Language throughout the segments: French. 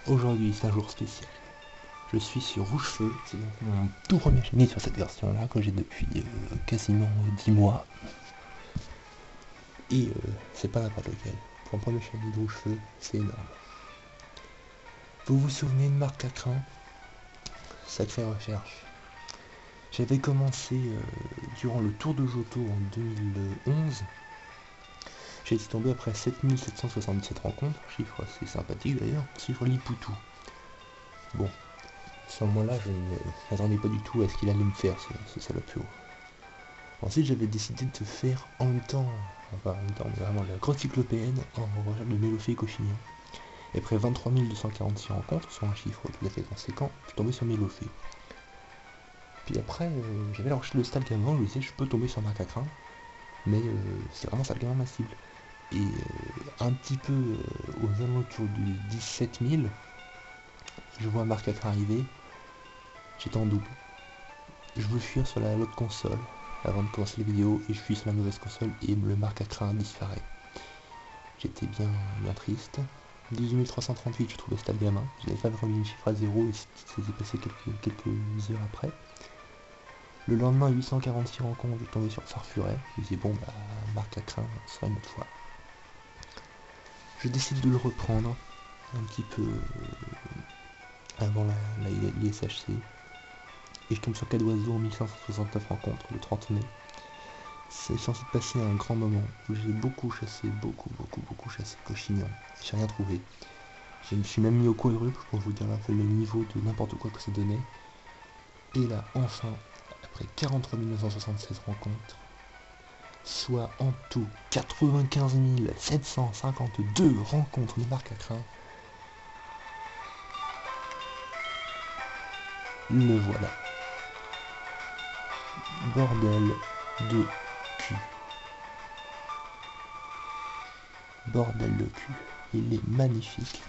Aujourd'hui, c'est un jour spécial. Je suis sur Rouge-Feu, c'est donc mon tout premier chenille sur cette version-là que j'ai depuis quasiment 10 mois. Et c'est pas n'importe lequel. Pour un premier chenille de Rouge-Feu, c'est énorme. Vous vous souvenez de Marc Cacrin? Sacrée recherche. J'avais commencé durant le Tour de Johto en 2011. J'ai été tombé après 7777 rencontres, chiffre assez sympathique d'ailleurs, chiffre Lipoutou. Bon, à ce moment-là, je ne m'attendais pas du tout à ce qu'il allait me faire, ce salopio. Ensuite, j'avais décidé de faire en même temps, mais vraiment la grosse cyclopéenne en recherche de Mélofée et Cochignon. Et après 23 246 rencontres, sur un chiffre tout à fait conséquent, je suis tombé sur Mélofée. Puis après, j'avais la recherche de Stade Gamin, je me disais, je peux tomber sur Marc Cacrin, mais c'est vraiment Stade Gamin ma cible. Et un petit peu aux alentours du 17 000, je vois Marc Cacrin arriver, j'étais en double. Je veux fuir sur l'autre console avant de commencer les vidéos et je fuis sur la mauvaise console et le Marc Cacrin disparaît. J'étais bien triste. 18 338, je trouvais Stade Gamin. Je n'avais pas remis le chiffre à 0 et c'était passé quelques heures après. Le lendemain, 846 rencontres, je tombais sur Farfuret. Je disais, bon, bah, Marc Cacrin, ce sera une autre fois. Je décide de le reprendre un petit peu avant l'ISHC. Et je tombe sur Cadoiseau en 1569 rencontres, le 30 mai. C'est censé passer un grand moment où j'ai beaucoup chassé Cochignon. J'ai rien trouvé. Je me suis même mis au quadruple pour vous dire le niveau de n'importe quoi que ça donnait. Et là, enfin, après 43 976 rencontres, soit en tout 95 752 rencontres de Marc Cacrin, le voilà. Bordel de cul. Bordel de cul. Il est magnifique.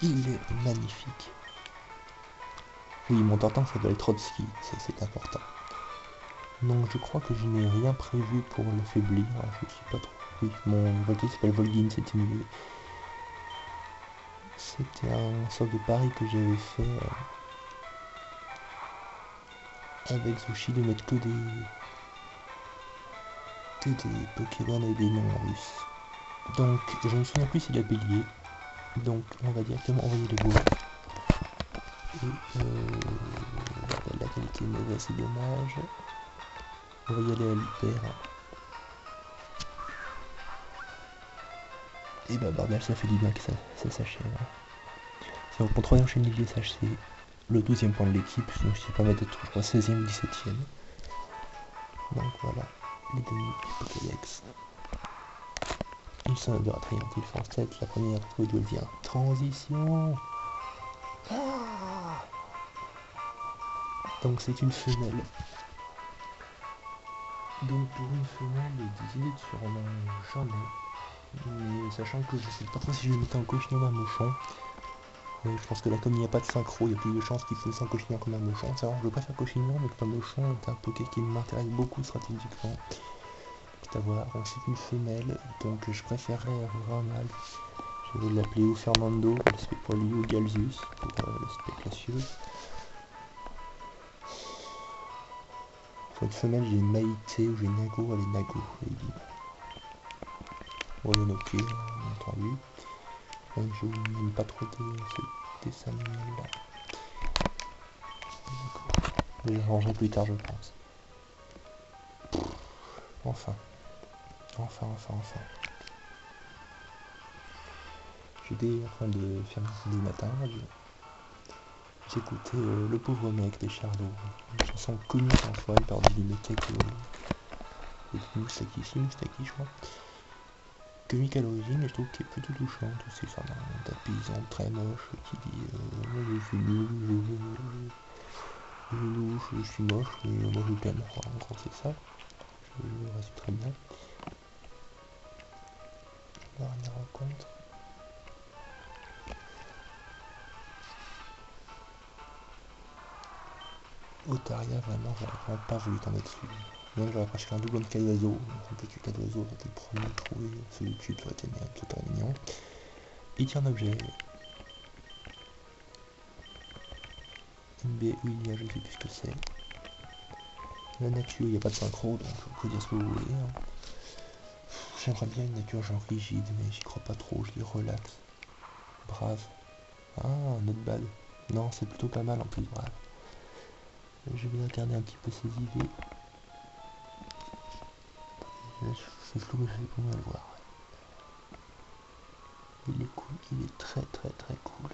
Il est magnifique. Oui, mon tartan s'appelle Trotsky, c'est important. Donc je crois que je n'ai rien prévu pour l'affaiblir, je suis pas trop... Oui, mon voltige s'appelle Volgin, c'était un sorte de pari que j'avais fait avec Zushi de mettre que des Pokémon et des noms russes. Donc je ne me souviens plus s'il a bélier, donc on va directement envoyer les bois. Et la qualité est mauvaise, c'est dommage. On va y aller à l'hyper. Et bah bordel, ça fait du bien que ça s'achève. C'est donc mon troisième chenille de SHC, le 12e point de l'équipe, donc je sais pas mettre d'être, je crois, 16e ou 17e. Donc voilà, les demi Pokédex. Une sonne de ratriantile force 7, la première trouve d'où elle vient. Transition. Ah, donc c'est une femelle. Donc pour une femelle, des idées de surnom, j'en ai. Mais sachant que je sais pas trop si je vais mettre un cochon d'un mouchon. Je pense que là, comme il n'y a pas de synchro, il y a plus de chances qu'il fasse un cochignon comme un mochon. C'est vrai, je veux pas faire cochignon, mais comme un mochon est un poké qui m'intéresse beaucoup stratégiquement. C'est à voir, c'est une femelle, donc je préférerais avoir un mâle. Je vais l'appeler ou Fernando, l'aspect poilu, ou Galzus, pour l'aspect classieux. Pour une femelle, j'ai Maïté ou j'ai Nago, elle est Nago, elle est libre. Mononoke, bien entendu. Donc je n'aime pas trop ce dessin là. Je vais ranger plus tard, je pense. Enfin. J'étais en train de faire mes idées matin, j'écoutais Le pauvre mec des Charlots, une chanson connue en soi, une parodie du Metec et de Moustaki, je crois. Comique à l'origine, et je trouve qu'elle est plutôt touchante aussi, enfin, d'un paysan très moche qui dit je suis nul, je suis moche, mais moi je t'aime, en gros c'est ça, je résume très bien. Dernière rencontre. Otaria, vraiment, j'aurais vraiment pas voulu tomber dessus. Même j'aurais presque un double de Cadoiseau, un petit Cadoiseau, c'était le premier trouvé sur YouTube, ça aurait été totalement mignon. Et tiens un objet, une baie où il y a, je sais plus ce que c'est. La nature, il n'y a pas de synchro, donc vous pouvez dire ce que vous voulez. Hein. J'aimerais bien une nature genre rigide, mais j'y crois pas trop, je les relaxe. Brave. Ah, not bad. Non, c'est plutôt pas mal en plus, brave. Je vais regarder un petit peu ces IV. C'est flou, mais je sais comment le voir. Il est cool, il est très cool.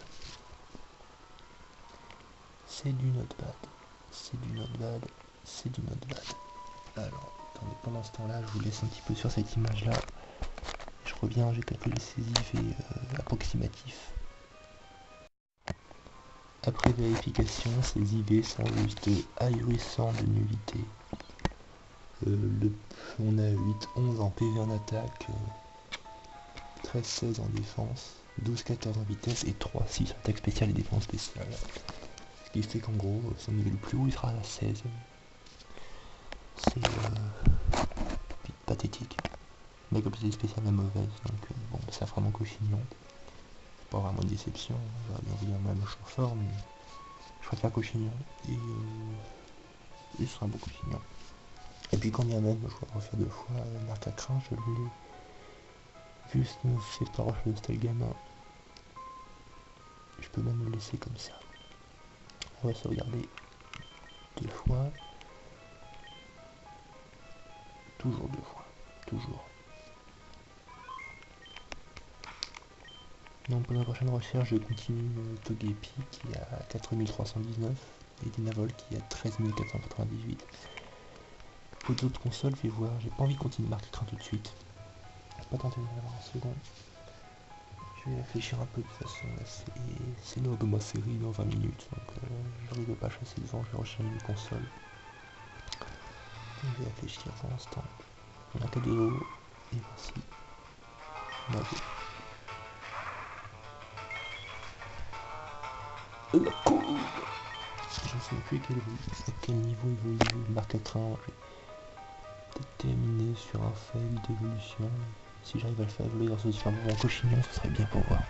C'est du not bad. C'est du not bad. C'est du not bad. Alors, attendez, pendant ce temps-là, je vous laisse un petit peu sur cette image-là. Je reviens, j'ai calculé ces IV approximatifs. Après vérification, ces IV sont juste ahurissants de nullité. On a 8-11 en PV en attaque, 13-16 en défense, 12-14 en vitesse et 3-6 en attaque spéciale et défense spéciale. Ce qui fait qu'en gros, son niveau le plus haut il sera à la 16. C'est pathétique. Mais comme c'est spéciale est mauvaise, donc bon, ça fera mon cochignon. C'est pas vraiment une déception, j'aurais bien voulu un même chauffeur, mais je préfère cochignon et ce sera un beau cochignon. Et puis quand bien même je vais refaire 2 fois marque à crin, je l'ai juste fait par le style gamin. Je peux même le laisser comme ça. On va sauvegarder 2 fois. Toujours 2 fois. Toujours. Donc pour la prochaine recherche, je continue Togepi qui est à 4319 et Dynavol qui est à 13498. Pour d'autres consoles, je vais voir. J'ai pas envie de continuer marque écran tout de suite. Je vais pas tenter de l'avoir en seconde. Je vais réfléchir un peu de toute façon. C'est l'heure de ma série dans 20 minutes. Donc j'arrive pas à chasser devant, je vais rechercher une console. Je vais réfléchir pour l'instant. On a KDO et voici Nago. La courbe. Je ne sais plus à quel niveau évolue le marque à train. J'ai peut-être terminé sur un fail d'évolution. Si j'arrive à le faire évoluer grâce au différent cochignon, ce serait bien pour voir.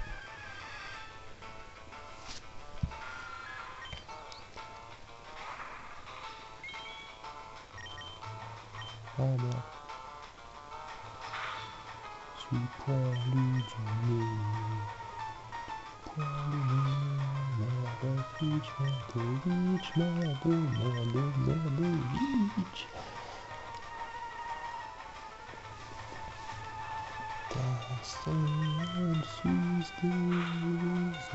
Ah merde. Je suis poilu du nez. Poilu du nez. Merde, bitch, merde, bitch. Ta seule suce des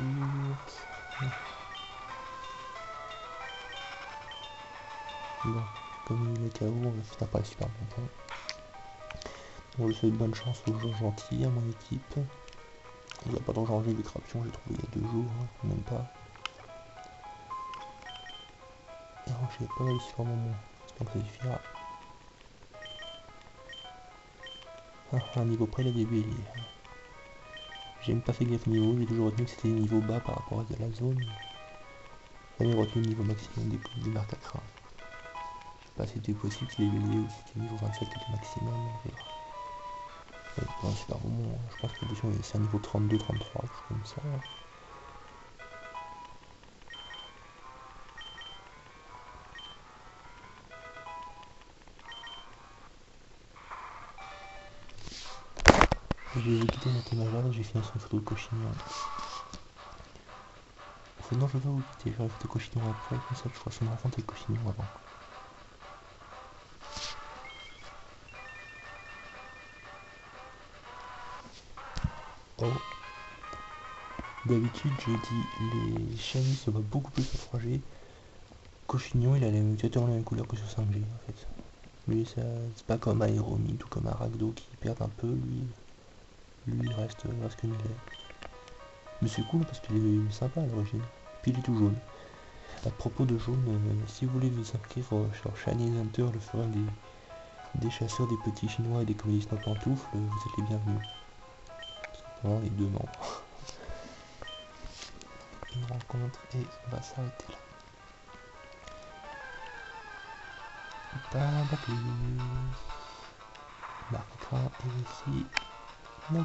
ours. Bon, comme il est KO, on va finir par être super content. On lui souhaite bonne chance aux gens gentils, à mon équipe. Il n'y a pas d'enjeu des crapions, j'ai trouvé il y a 2 jours, hein, même pas. Alors j'ai pas mal de super moments, donc ça suffira. À un niveau près, il a des béliers. J'ai même pas fait gaffe niveau, j'ai toujours retenu que c'était niveau bas par rapport à la zone. J'ai jamais retenu le niveau maximum des marques à crin. Je sais pas si c'était possible, si les béliers ou si c'était niveau 27 qui était maximum, on verra. Pour un super moment, je pense que c'est un niveau 32-33, quelque chose comme ça. Je vais quitter cette image là, j'ai fini sur une photo de cochignon. Enfin, non, je vais pas vous quitter, je vais rajouter cochignon après, comme ça je crois que je me raconte les cochignons avant. Oh. D'habitude, je dis les chaînes se voient beaucoup plus au 3G. Cochignon, il a exactement la même couleur que sur 5G en fait. Lui, c'est pas comme Aéromite ou comme Aragdo qui perdent un peu, lui il reste comme il est. Mais c'est cool parce qu'il est sympa à l'origine. Puis il est tout jaune. À propos de jaune, si vous voulez vous inscrire sur Chinese Hunter, le forum des chasseurs, des petits chinois et des communistes en pantoufles, vous êtes les bienvenus. Simplement les 2 membres. Une rencontre et on va s'arrêter là. Pas plus. Marque et ici, Nago.